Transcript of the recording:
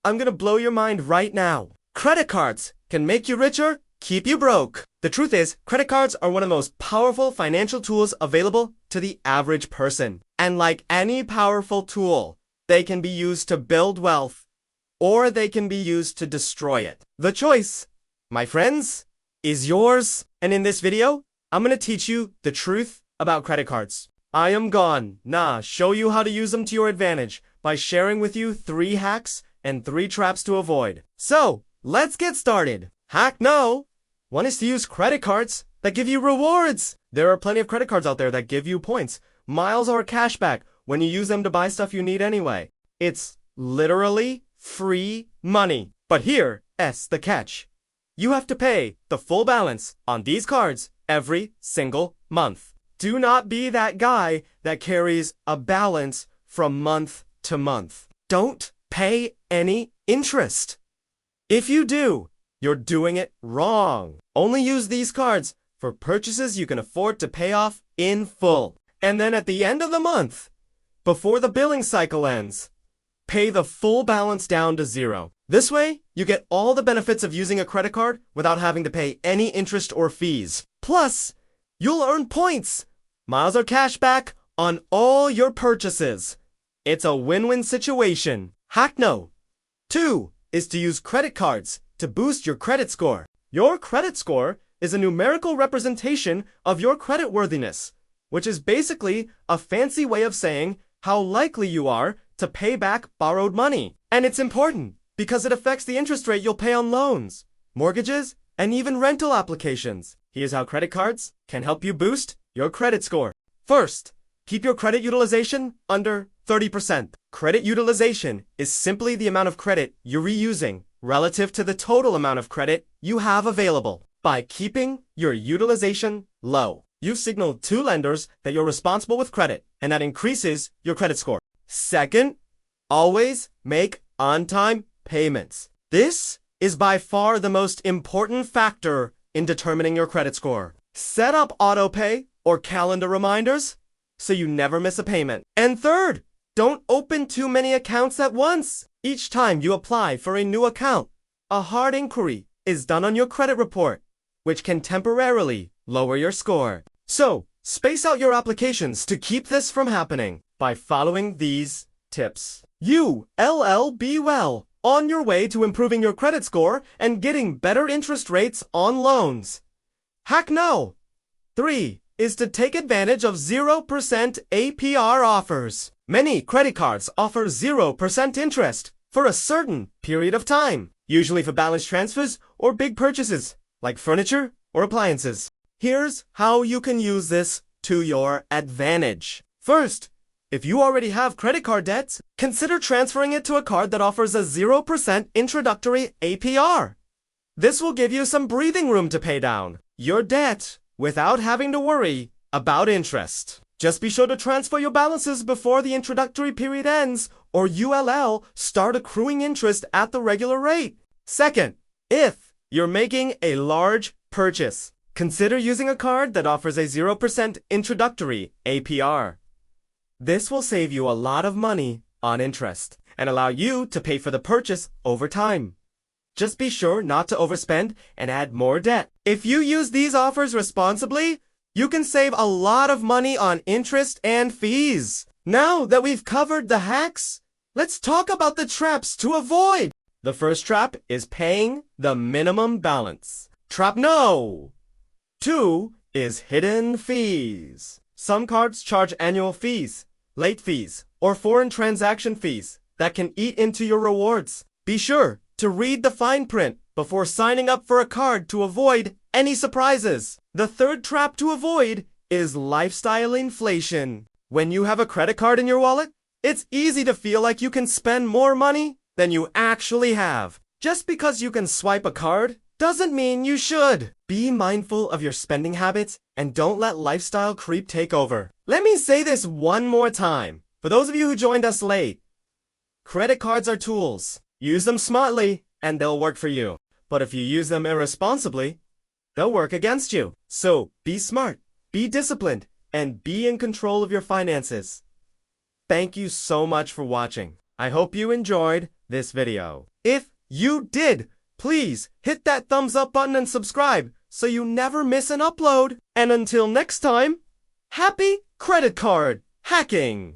I'm gonna blow your mind right now. Credit cards can make you richer, keep you broke. The truth is, credit cards are one of the most powerful financial tools available to the average person. And like any powerful tool, they can be used to build wealth, or they can be used to destroy it. The choice, my friends, is yours. And in this video, I'm gonna teach you the truth about credit cards. I am gonna show you how to use them to your advantage by sharing with you 3 hacks and 3 traps to avoid. So, let's get started. Hack no! 1 is to use credit cards that give you rewards. There are plenty of credit cards out there that give you points, miles, or cashback when you use them to buy stuff you need anyway. It's literally free money. But here's the catch. You have to pay the full balance on these cards every single month. Do not be that guy that carries a balance from month to month. Don't pay any interest. If you do, you're doing it wrong. Only use these cards for purchases you can afford to pay off in full. And then at the end of the month, before the billing cycle ends, pay the full balance down to 0. This way, you get all the benefits of using a credit card without having to pay any interest or fees. Plus, you'll earn points, miles, or cash back on all your purchases. It's a win-win situation. Hack no. 2 is to use credit cards to boost your credit score. Your credit score is a numerical representation of your credit worthiness, which is basically a fancy way of saying how likely you are to pay back borrowed money. And it's important because it affects the interest rate you'll pay on loans, mortgages, and even rental applications. Here's how credit cards can help you boost your credit score. First, keep your credit utilization under 30%. Credit utilization is simply the amount of credit you're reusing relative to the total amount of credit you have available. By keeping your utilization low, you've signaled to lenders that you're responsible with credit, and that increases your credit score. Second, always make on-time payments. This is by far the most important factor in determining your credit score. Set up autopay or calendar reminders so you never miss a payment. And third, don't open too many accounts at once. Each time you apply for a new account, a hard inquiry is done on your credit report, which can temporarily lower your score. So, space out your applications to keep this from happening by following these tips. Be well on your way to improving your credit score and getting better interest rates on loans. Hack no. 3 is to take advantage of 0% APR offers. Many credit cards offer 0% interest for a certain period of time, usually for balance transfers or big purchases like furniture or appliances. Here's how you can use this to your advantage. First, if you already have credit card debts, consider transferring it to a card that offers a 0% introductory APR. This will give you some breathing room to pay down your debt without having to worry about interest. Just be sure to transfer your balances before the introductory period ends, or ULL start accruing interest at the regular rate. Second, if you're making a large purchase, consider using a card that offers a 0% introductory APR. This will save you a lot of money on interest and allow you to pay for the purchase over time. Just be sure not to overspend and add more debt. If you use these offers responsibly, you can save a lot of money on interest and fees. Now that we've covered the hacks, let's talk about the traps to avoid. The first trap is paying the minimum balance. Trap no. 2 is hidden fees. Some cards charge annual fees, late fees, or foreign transaction fees that can eat into your rewards. Be sure to read the fine print before signing up for a card to avoid any surprises. The third trap to avoid is lifestyle inflation. When you have a credit card in your wallet, it's easy to feel like you can spend more money than you actually have. Just because you can swipe a card doesn't mean you should. Be mindful of your spending habits and don't let lifestyle creep take over. Let me say this one more time. For those of you who joined us late, credit cards are tools. Use them smartly and they'll work for you. But if you use them irresponsibly, they'll work against you. So be smart, be disciplined, and be in control of your finances. Thank you so much for watching. I hope you enjoyed this video. If you did, please hit that thumbs up button and subscribe so you never miss an upload. And until next time, happy credit card hacking!